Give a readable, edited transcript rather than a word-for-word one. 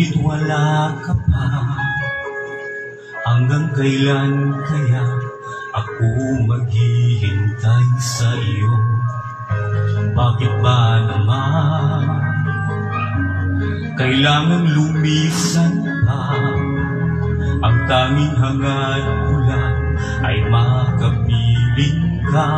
ngunit wala ka pa. Hanggang kailan kaya ako maghihintay sa iyo? Bakit ba naman kailangan lumisan pa? Ang tanging hangad ko lang ay makapiling ka.